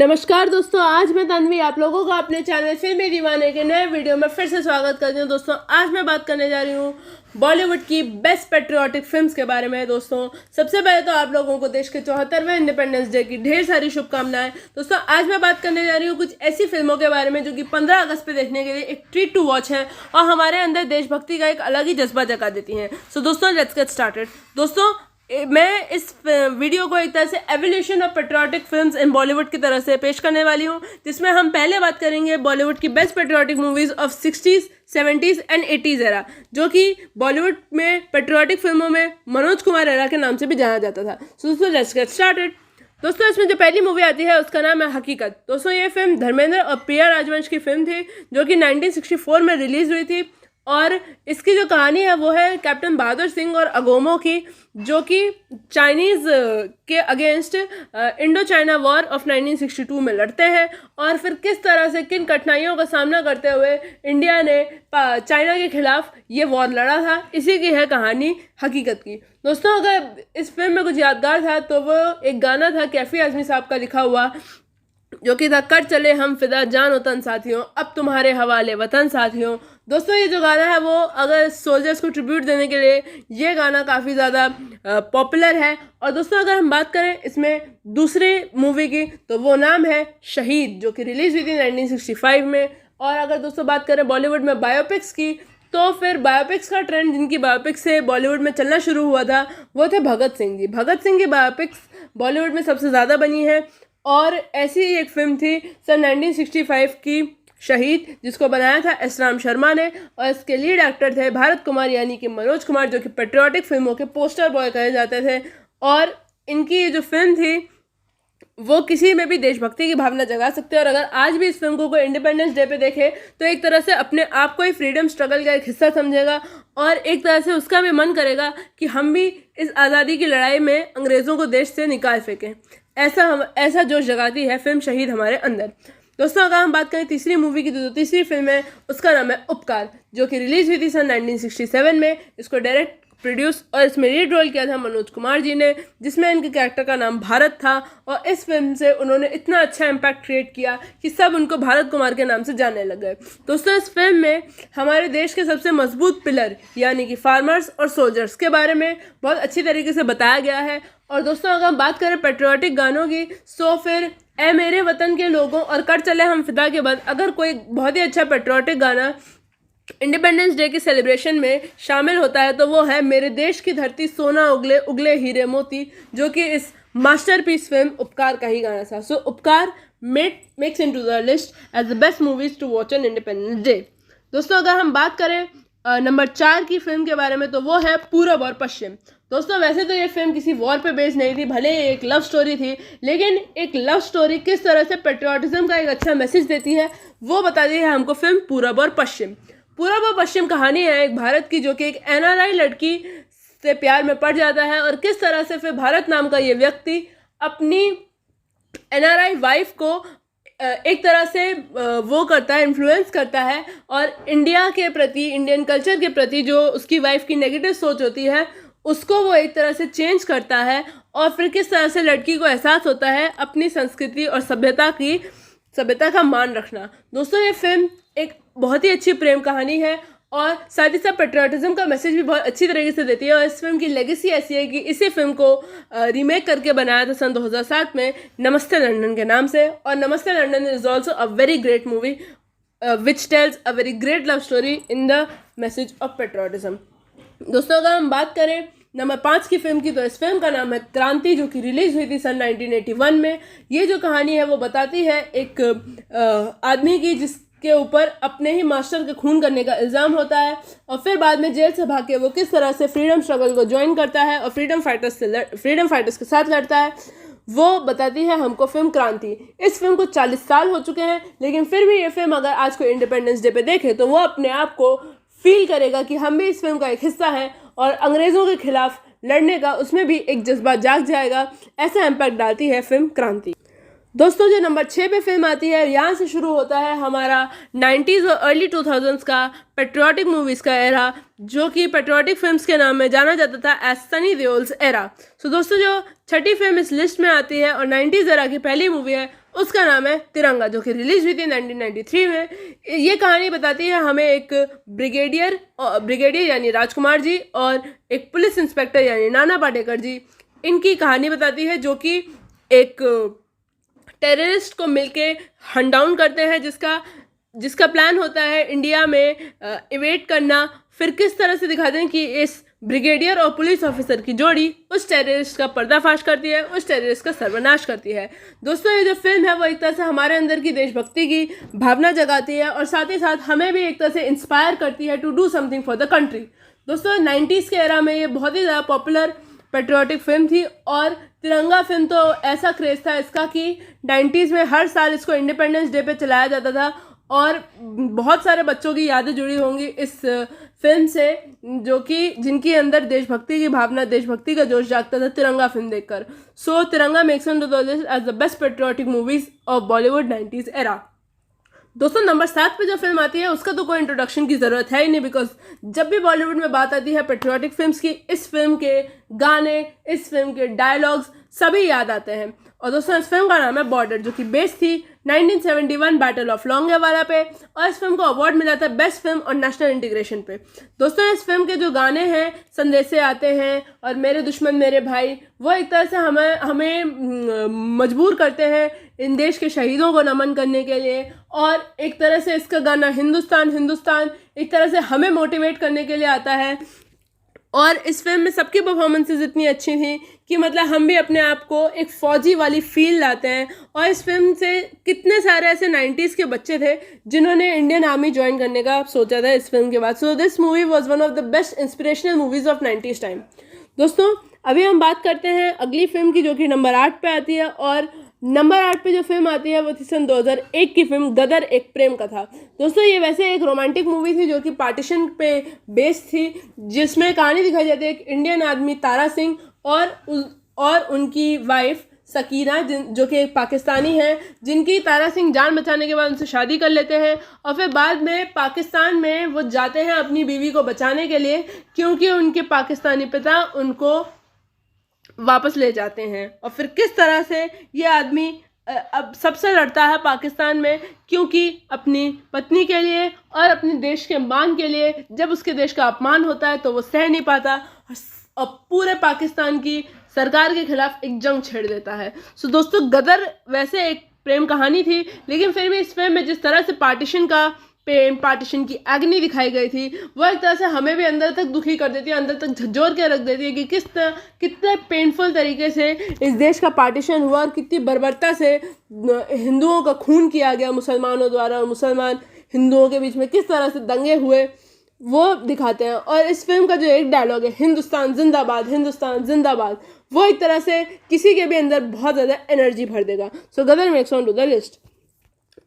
नमस्कार दोस्तों, आज मैं तन्वी आप लोगों का अपने चैनल फिल्मी दीवाने के नए वीडियो में फिर से स्वागत करती हूँ। दोस्तों आज मैं बात करने जा रही हूँ बॉलीवुड की बेस्ट पेट्रियाटिक फिल्म्स के बारे में। दोस्तों सबसे पहले तो आप लोगों को देश के 74वें इंडिपेंडेंस डे की ढेर सारी शुभकामनाएं। दोस्तों आज मैं बात करने जा रही हूँ कुछ ऐसी फिल्मों के बारे में जो कि 15 अगस्त पे देखने के लिए एक ट्रीट टू वॉच है और हमारे अंदर देशभक्ति का एक अलग ही जज्बा जगा देती हैं। सो दोस्तों लेट्स गेट स्टार्टेड। दोस्तों मैं इस वीडियो को एक तरह से evolution of patriotic films in Bollywood की तरह से पेश करने वाली हूँ, जिसमें हम पहले बात करेंगे बॉलीवुड की best patriotic movies of 60s, 70s and 80s era, जो कि बॉलीवुड में पेट्रियाटिक फिल्मों में मनोज कुमार एरा के नाम से भी जाना जाता था। सो दोस्तों लेट्स गेट स्टार्टेड। दोस्तों इसमें जो पहली मूवी आती है उसका नाम है हकीकत। दोस्तों ये फिल्म धर्मेंद्र और प्रिया राजवंश की फिल्म थी जो कि 1964 में रिलीज हुई थी और इसकी जो कहानी है वो है कैप्टन बहादुर सिंह और अगोमो की, जो कि चाइनीज़ के against Indo China war of 1962 में लड़ते हैं और फिर किस तरह से किन कठिनाइयों का सामना करते हुए इंडिया ने चाइना के खिलाफ ये वॉर लड़ा था। इसी की है कहानी हकीकत की। दोस्तों अगर इस फिल्म में कुछ यादगार था तो वो एक गाना था कैफी आजमी साहब का लिखा हुआ, जो कि था कर चले हम फिदा जान वतन साथियों, अब तुम्हारे हवाले वतन साथियों। दोस्तों ये जो गाना है वो अगर सोल्जर्स को ट्रिब्यूट देने के लिए ये गाना काफ़ी ज़्यादा पॉपुलर है। और दोस्तों अगर हम बात करें इसमें दूसरी मूवी की तो वो नाम है शहीद, जो कि रिलीज हुई थी 1965 में। और अगर दोस्तों बात करें बॉलीवुड में बायोपिक्स की तो फिर बायोपिक्स का ट्रेंड जिनकी बायोपिक्स से बॉलीवुड में चलना शुरू हुआ था वो थे भगत सिंह जी। भगत सिंह की बायोपिक्स बॉलीवुड में सबसे ज़्यादा बनी है और ऐसी ही एक फिल्म थी सन 1965 की शहीद, जिसको बनाया था एस राम शर्मा ने और इसके लीड एक्टर थे भारत कुमार यानी कि मनोज कुमार, जो कि पेट्रियाटिक फिल्मों के पोस्टर बॉय कहे जाते थे। और इनकी ये जो फिल्म थी वो किसी में भी देशभक्ति की भावना जगा सकते हैं और अगर आज भी इस फिल्म को कोई इंडिपेंडेंस डे पे देखे तो एक तरह से अपने आप को ही फ्रीडम स्ट्रगल का एक हिस्सा समझेगा और एक तरह से उसका भी मन करेगा कि हम भी इस आज़ादी की लड़ाई में अंग्रेज़ों को देश से निकाल फेंकें। ऐसा जोश जगाती है फिल्म शहीद हमारे अंदर। दोस्तों अगर हम बात करें तीसरी मूवी की तो तीसरी फिल्म है उसका नाम है उपकार, जो कि रिलीज हुई थी सन 1967 में। इसको डायरेक्ट प्रोड्यूस और इसमें लीड रोल किया था मनोज कुमार जी ने, जिसमें इनके कैरेक्टर का नाम भारत था और इस फिल्म से उन्होंने इतना अच्छा इम्पैक्ट क्रिएट किया कि सब उनको भारत कुमार के नाम से जानने लग गए। दोस्तों इस फिल्म में हमारे देश के सबसे मजबूत पिलर यानी कि फार्मर्स और सोल्जर्स के बारे में बहुत अच्छी तरीके से बताया गया है। और दोस्तों अगर हम बात करें पेट्रियाटिक गानों की तो फिर ए मेरे वतन के लोगों और कर चले हम फिदा के बाद अगर कोई बहुत ही अच्छा पेट्रियाटिक गाना इंडिपेंडेंस डे के सेलिब्रेशन में शामिल होता है तो वो है मेरे देश की धरती सोना उगले उगले हीरे मोती, जो कि इस मास्टरपीस फिल्म उपकार का ही गाना था। So Upkar makes into the list as the best movies to watch on Independence Day. दोस्तों अगर हम बात करें नंबर 4 की फिल्म के बारे में तो वो है पूरब और पश्चिम। दोस्तों वैसे तो ये फिल्म किसी वॉर पे बेस्ड नहीं थी, भले ही एक लव स्टोरी थी, लेकिन एक लव स्टोरी किस तरह से पेट्रियाटिज्म का एक अच्छा मैसेज देती है वो बताती है हमको फिल्म पूरब और पश्चिम। पूरब और पश्चिम कहानी है एक भारत की जो कि एक एनआरआई लड़की से प्यार में पड़ जाता है और किस तरह से फिर भारत नाम का ये व्यक्ति अपनी एनआरआई वाइफ को एक तरह से वो करता है, इन्फ्लुएंस करता है और इंडिया के प्रति, इंडियन कल्चर के प्रति जो उसकी वाइफ की नेगेटिव सोच होती है उसको वो एक तरह से चेंज करता है और फिर किस तरह से लड़की को एहसास होता है अपनी संस्कृति और सभ्यता का मान रखना। दोस्तों ये फिल्म एक बहुत ही अच्छी प्रेम कहानी है और साथ ही साथ पेट्रियाटिज्म का मैसेज भी बहुत अच्छी तरीके से देती है। और इस फिल्म की लेगेसी ऐसी है कि इसी फिल्म को रीमेक करके बनाया था सन 2007 में नमस्ते लंदन के नाम से। और नमस्ते London is also a very great movie which tells a very great love story in the message of patriotism. दोस्तों अगर हम बात करें नंबर 5 की फिल्म की तो इस फिल्म का नाम है क्रांति, जो कि रिलीज हुई थी सन 1981 में। ये जो कहानी है वो बताती है एक आदमी की जिसके ऊपर अपने ही मास्टर के खून करने का इल्ज़ाम होता है और फिर बाद में जेल से भाग के वो किस तरह से फ्रीडम स्ट्रगल को ज्वाइन करता है और फ्रीडम फाइटर्स के साथ लड़ता है, वो बताती है हमको फिल्म क्रांति। इस फिल्म को 40 साल हो चुके हैं, लेकिन फिर भी ये फिल्म अगर आज को इंडिपेंडेंस डे पे देखे तो वो अपने आप को फील करेगा कि हम भी इस फिल्म का एक हिस्सा है और अंग्रेज़ों के खिलाफ लड़ने का उसमें भी एक जज्बा जाग जाएगा। ऐसा इम्पैक्ट डालती है फिल्म क्रांति। दोस्तों जो नंबर 6 पे फिल्म आती है यहाँ से शुरू होता है हमारा 90s और अर्ली 2000s का पेट्रियाटिक मूवीज़ का एरा, जो कि पेट्रियाटिक फिल्म्स के नाम में जाना जाता था एज सनी देओल्स एरा। सो दोस्तों जो छठी फिल्म इस लिस्ट में आती है और 90s एरा की पहली मूवी है उसका नाम है तिरंगा, जो कि रिलीज हुई थी 1993 में। ये कहानी बताती है हमें एक ब्रिगेडियर यानी राजकुमार जी और एक पुलिस इंस्पेक्टर यानी नाना पाटेकर जी, इनकी कहानी बताती है, जो कि एक टेररिस्ट को मिलके हंट डाउन करते हैं, जिसका प्लान होता है इंडिया में इवेट करना। फिर किस तरह से दिखाते हैं कि इस ब्रिगेडियर और पुलिस ऑफिसर की जोड़ी उस टेररिस्ट का पर्दाफाश करती है, उस टेररिस्ट का सर्वनाश करती है। दोस्तों, ये जो फिल्म है वो एक तरह से हमारे अंदर की देशभक्ति की भावना जगाती है और साथ ही साथ हमें भी एक तरह से इंस्पायर करती है to do something for the country. दोस्तों, 90s के एरा में ये बहुत ही ज़्यादा पॉपुलर पेट्रियाटिक फिल्म थी और तिरंगा फिल्म तो ऐसा क्रेज था इसका कि 90s में हर साल इसको इंडिपेंडेंस डे पे चलाया जाता था और बहुत सारे बच्चों की यादें जुड़ी होंगी इस फिल्म से, जो कि जिनकी अंदर देशभक्ति की भावना, देशभक्ति का जोश जागता था तिरंगा फिल्म देखकर। So Tiranga makes on to the list as the best patriotic movies of Bollywood 90s era. दोस्तों, नंबर 7 पे जो फिल्म आती है उसका तो कोई इंट्रोडक्शन की ज़रूरत है ही नहीं, बिकॉज जब भी बॉलीवुड में बात आती है पेट्रियाटिक फिल्म्स की, इस फिल्म के गाने, इस फिल्म के डायलॉग्स सभी याद आते हैं। और दोस्तों, इस फिल्म का नाम है बॉर्डर, जो कि बेस्ड थी 1971 बैटल ऑफ लोंगेवाला पे, और इस फिल्म को अवार्ड मिला था बेस्ट फिल्म और नेशनल इंटीग्रेशन पे। दोस्तों, इस फिल्म के जो गाने हैं, संदेशे आते हैं और मेरे दुश्मन मेरे भाई, वो एक तरह से हमें मजबूर करते हैं इन देश के शहीदों को नमन करने के लिए, और एक तरह से इसका गाना हिंदुस्तान हिंदुस्तान एक तरह से हमें मोटिवेट करने के लिए आता है। और इस फिल्म में सबकी परफॉर्मेंसेज इतनी अच्छी थी कि मतलब हम भी अपने आप को एक फौजी वाली फील लाते हैं। और इस फिल्म से कितने सारे ऐसे 90s के बच्चे थे जिन्होंने इंडियन आर्मी ज्वाइन करने का सोचा था इस फिल्म के बाद। So this movie was one of the best inspirational movies of 90s time. दोस्तों, अभी हम बात करते हैं अगली फिल्म की, जो कि नंबर 8 पे आती है, और नंबर 8 पे जो फिल्म आती है वो थी सन 2001 की फिल्म गदर, एक प्रेम कथा। दोस्तों, ये वैसे एक रोमांटिक मूवी थी जो कि पार्टीशन पे बेस्ड थी, जिसमें कहानी दिखाई जाती है एक इंडियन आदमी तारा सिंह और उनकी वाइफ सकीना, जो कि एक पाकिस्तानी है, जिनकी तारा सिंह जान बचाने के बाद उनसे शादी कर लेते हैं और फिर बाद में पाकिस्तान में वो जाते हैं अपनी बीवी को बचाने के लिए, क्योंकि उनके पाकिस्तानी पिता उनको वापस ले जाते हैं। और फिर किस तरह से ये आदमी अब सबसे लड़ता है पाकिस्तान में, क्योंकि अपनी पत्नी के लिए और अपने देश के मान के लिए जब उसके देश का अपमान होता है तो वो सह नहीं पाता और पूरे पाकिस्तान की सरकार के खिलाफ एक जंग छेड़ देता है। सो दोस्तों, गदर वैसे एक प्रेम कहानी थी, लेकिन फिर भी इस फिल्म में जिस तरह से पार्टीशन की एग्नी दिखाई गई थी, वो एक तरह से हमें भी अंदर तक दुखी कर देती है, अंदर तक झकझोर के रख देती है कि कितने पेनफुल तरीके से इस देश का पार्टीशन हुआ और कितनी बर्बरता से हिंदुओं का खून किया गया मुसलमानों द्वारा, और मुसलमान हिंदुओं के बीच में किस तरह से दंगे हुए वो दिखाते हैं। और इस फिल्म का जो एक डायलॉग है, हिंदुस्तान जिंदाबाद, हिंदुस्तान जिंदाबाद, वो एक तरह से किसी के भी अंदर बहुत ज़्यादा एनर्जी भर देगा। So Gadar makes on to the list.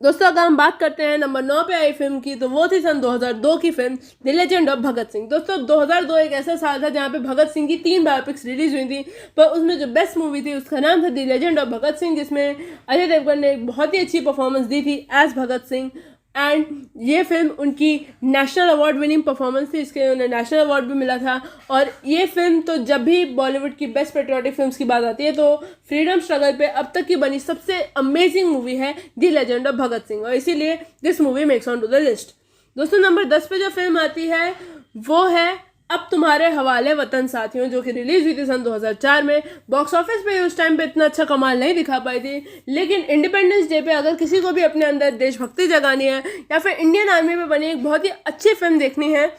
दोस्तों, अगर हम बात करते हैं नंबर 9 पे आई फिल्म की, तो वो थी सन 2002 की film the legend of Bhagat Singh. दोस्तों, 2002 एक ऐसा साल था जहाँ पे भगत सिंह की 3 बायोपिक्स रिलीज हुई थी, पर उसमें जो बेस्ट मूवी थी उसका नाम था the legend of Bhagat Singh, जिसमें अजय देवगन ने एक बहुत ही अच्छी परफॉर्मेंस दी थी एज भगत सिंह। एंड ये फिल्म उनकी नेशनल अवार्ड विनिंग परफॉर्मेंस थी, इसके उन्हें नेशनल अवार्ड भी मिला था। और ये फिल्म तो जब भी बॉलीवुड की बेस्ट पेट्रियाटिक फिल्म्स की बात आती है तो फ्रीडम स्ट्रगल पे अब तक की बनी सबसे अमेजिंग मूवी है the legend of Bhagat Singh, और इसीलिए this movie makes on to the list. दोस्तों, नंबर 10 पे जो फिल्म आती है वो है अब तुम्हारे हवाले वतन साथियों, जो कि रिलीज हुई थी सन 2004 में। बॉक्स ऑफिस पे उस टाइम पे इतना अच्छा कमाल नहीं दिखा पाई थी, लेकिन इंडिपेंडेंस डे पे अगर किसी को भी अपने अंदर देशभक्ति जगानी है या फिर इंडियन आर्मी में बनी एक बहुत ही अच्छी फिल्म देखनी है,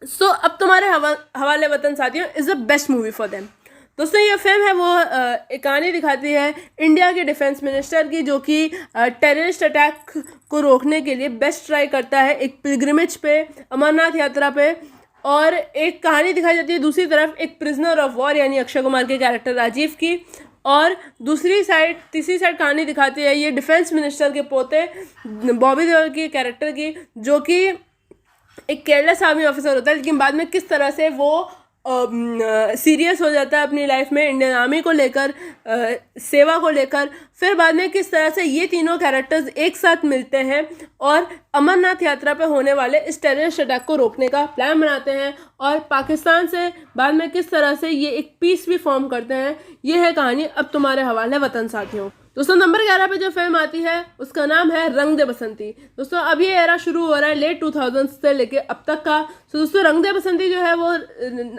सो अब तुम्हारे हवाले वतन साथियों is the best movie for them. दोस्तों, ये फिल्म है वो एक कहानी दिखाती है इंडिया के डिफेंस मिनिस्टर की, जो कि टेररिस्ट अटैक को रोकने के लिए बेस्ट ट्राई करता है एक पिलग्रिमेज पे, अमरनाथ यात्रा पे। और एक कहानी दिखाई जाती है दूसरी तरफ एक प्रिजनर ऑफ वॉर यानी अक्षय कुमार के कैरेक्टर राजीव की, और तीसरी साइड कहानी दिखाती है ये डिफेंस मिनिस्टर के पोते बॉबी देओल की कैरेक्टर की, जो कि एक केयरलेस आर्मी ऑफिसर होता है, लेकिन बाद में किस तरह से वो सीरियस हो जाता है अपनी लाइफ में इंडियन आर्मी को लेकर, सेवा को लेकर। फिर बाद में किस तरह से ये तीनों कैरेक्टर्स एक साथ मिलते हैं और अमरनाथ यात्रा पे होने वाले इस टेररिस्ट अटैक को रोकने का प्लान बनाते हैं, और पाकिस्तान से बाद में किस तरह से ये एक पीस भी फॉर्म करते हैं। ये है कहानी अब तुम्हारे हवाले वतन साथियों। दोस्तों नंबर 11 पे जो फिल्म आती है उसका नाम है रंग दे बसंती। दोस्तों अब ये एरा शुरू हो रहा है लेट 2000 से लेके अब तक का। तो दोस्तों रंग दे बसंती जो है वो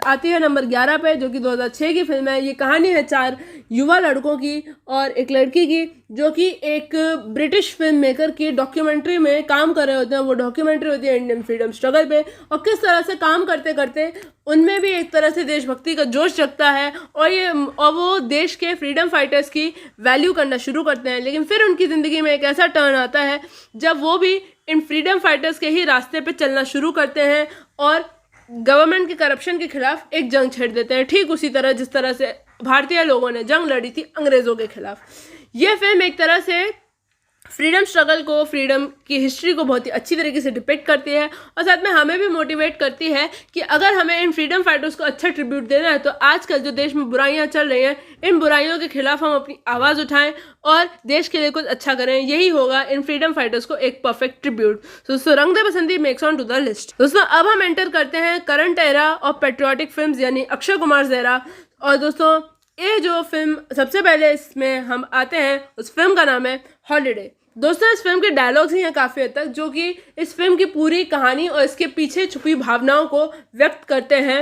आती है नंबर 11 पे, जो कि 2006 की फिल्म है। ये कहानी है 4 युवा लड़कों की और एक लड़की की, जो कि एक ब्रिटिश फिल्म मेकर की डॉक्यूमेंट्री में काम कर रहे होते हैं। वो डॉक्यूमेंट्री होती है इंडियन फ्रीडम स्ट्रगल पे, और किस तरह से काम करते करते उनमें भी एक तरह से देशभक्ति का जोश जगता है और वो देश के फ्रीडम फाइटर्स की वैल्यू करना शुरू करते हैं। लेकिन फिर उनकी ज़िंदगी में एक ऐसा टर्न आता है जब वो भी इन फ्रीडम फाइटर्स के ही रास्ते पे चलना शुरू करते हैं और गवर्नमेंट के करप्शन के खिलाफ एक जंग छेड़ देते हैं, ठीक उसी तरह जिस तरह से भारतीय लोगों ने जंग लड़ी थी अंग्रेज़ों के खिलाफ। ये फिल्म एक तरह से फ्रीडम स्ट्रगल को, फ्रीडम की हिस्ट्री को बहुत ही अच्छी तरीके से डिपिक्ट करती है और साथ में हमें भी मोटिवेट करती है कि अगर हमें इन फ्रीडम फाइटर्स को अच्छा ट्रिब्यूट देना है तो आजकल जो देश में बुराइयां चल रही हैं, इन बुराइयों के खिलाफ हम अपनी आवाज़ उठाएं और देश के लिए कुछ अच्छा करें। यही होगा इन फ्रीडम फाइटर्स को एक परफेक्ट ट्रिब्यूट। दोस्तों Rang De Basanti makes on to the list. दोस्तों अब हम एंटर करते हैं current era of patriotic film यानी अक्षय कुमार एरा। और दोस्तों ये जो फिल्म सबसे पहले इसमें हम आते हैं उस फिल्म का नाम है हॉलीडे। दोस्तों इस फिल्म के डायलॉग्स ही हैं काफ़ी हद तक, जो कि इस फिल्म की पूरी कहानी और इसके पीछे छुपी भावनाओं को व्यक्त करते हैं।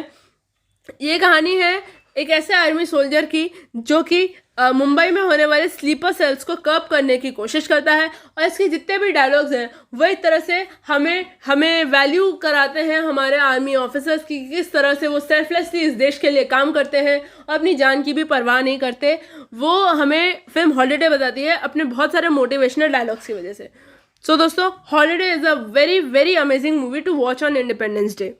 ये कहानी है एक ऐसे आर्मी सोल्जर की जो कि मुंबई में होने वाले स्लीपर सेल्स को कर्ब करने की कोशिश करता है, और इसके जितने भी डायलॉग्स हैं वो एक तरह से हमें वैल्यू कराते हैं हमारे आर्मी ऑफिसर्स की, किस तरह से वो सेल्फलेसली इस देश के लिए काम करते हैं और अपनी जान की भी परवाह नहीं करते। वो हमें फिल्म हॉलीडे बताती है अपने बहुत सारे मोटिवेशनल डायलॉग्स की वजह से। सो दोस्तों holiday is a very very amazing movie two watch on Independence Day.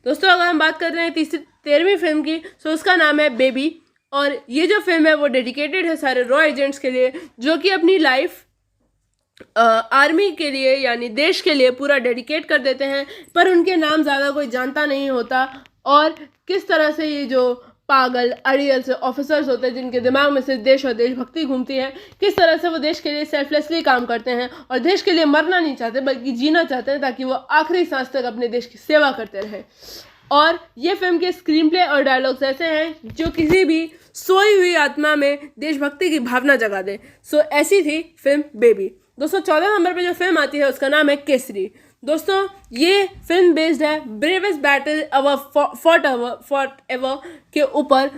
दोस्तों अगर हम बात कर रहे हैं 13वीं फिल्म की, तो उसका नाम है बेबी। और ये जो फिल्म है वो डेडिकेटेड है सारे रॉ एजेंट्स के लिए, जो कि अपनी लाइफ आर्मी के लिए यानी देश के लिए पूरा डेडिकेट कर देते हैं, पर उनके नाम ज़्यादा कोई जानता नहीं होता। और किस तरह से ये जो पागल अड़ियल से ऑफिसर्स होते हैं जिनके दिमाग में सिर्फ देश और देशभक्ति घूमती है, किस तरह से वो देश के लिए सेल्फलेसली काम करते हैं और देश के लिए मरना नहीं चाहते बल्कि जीना चाहते हैं, ताकि वो आखिरी सांस तक अपने देश की सेवा करते रहें। और ये फिल्म के स्क्रीन प्ले और डायलॉग्स ऐसे हैं जो किसी भी सोई हुई आत्मा में देशभक्ति की भावना जगा दे। सो ऐसी थी फिल्म बेबी। दोस्तों 14 नंबर पे जो फिल्म आती है उसका नाम है केसरी। दोस्तों ये फिल्म बेस्ड है ब्रेवेस्ट बैटल फॉट एवर के ऊपर,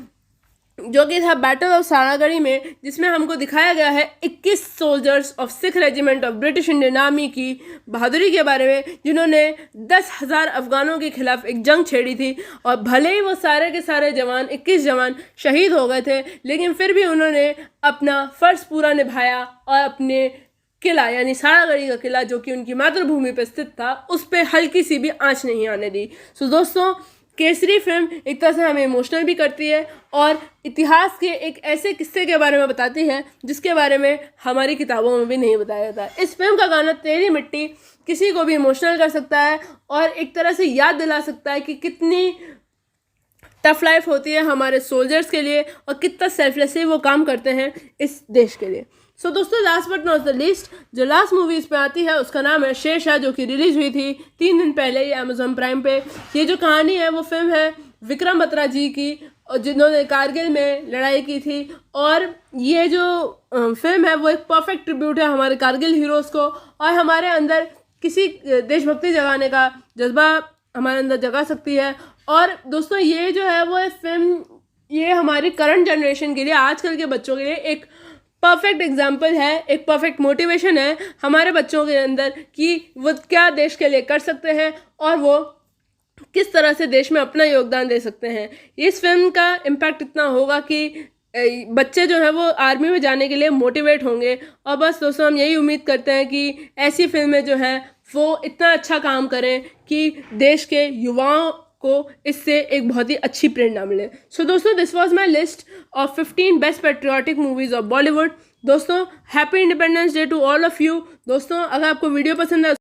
जो कि था बैटल ऑफ सारागढ़ी में, जिसमें हमको दिखाया गया है 21 soldiers of Sikh regiment of British Indian army की बहादुरी के बारे में, जिन्होंने 10,000 अफगानों के खिलाफ एक जंग छेड़ी थी। और भले ही वो सारे के सारे जवान 21 जवान शहीद हो गए थे, लेकिन फिर भी उन्होंने अपना फ़र्ज़ पूरा निभाया और अपने किला यानी सारागढ़ी का किला, जो कि उनकी मातृभूमि पर स्थित था, उस पर हल्की सी भी आंच नहीं आने दी। सो दोस्तों केसरी फिल्म एक तरह से हमें इमोशनल भी करती है और इतिहास के एक ऐसे किस्से के बारे में बताती है जिसके बारे में हमारी किताबों में भी नहीं बताया जाता। इस फिल्म का गाना तेरी मिट्टी किसी को भी इमोशनल कर सकता है और एक तरह से याद दिला सकता है कि कितनी टफ लाइफ होती है हमारे सोल्जर्स के लिए और कितना सेल्फलेसली वो काम करते हैं इस देश के लिए। सो दोस्तों last but not the list, जो लास्ट मूवी इस पे आती है उसका नाम है शेरशाह, जो कि रिलीज हुई थी 3 दिन पहले ये अमेजोन प्राइम पे। ये जो कहानी है वो फिल्म है विक्रम बत्रा जी की, जिन्होंने कारगिल में लड़ाई की थी। और ये जो फिल्म है वो एक परफेक्ट ट्रिब्यूट है हमारे कारगिल हीरोज़ को, और हमारे अंदर किसी देशभक्ति जगाने का जज्बा हमारे अंदर जगा सकती है। और दोस्तों ये जो है वो फिल्म ये हमारी करंट जनरेशन के लिए, आजकल के बच्चों के लिए एक परफेक्ट एग्जाम्पल है, एक परफेक्ट मोटिवेशन है हमारे बच्चों के अंदर कि वो क्या देश के लिए कर सकते हैं और वो किस तरह से देश में अपना योगदान दे सकते हैं। इस फिल्म का इम्पैक्ट इतना होगा कि बच्चे जो हैं वो आर्मी में जाने के लिए मोटिवेट होंगे। और बस दोस्तों हम यही उम्मीद करते हैं कि ऐसी फिल्में जो हैं वो इतना अच्छा काम करें कि देश के युवाओं को इससे एक बहुत ही अच्छी प्रेरणा मिले। सो दोस्तों this was my list of 15 best patriotic movies of Bollywood. दोस्तों happy Independence Day to all of you. दोस्तों अगर आपको वीडियो पसंद है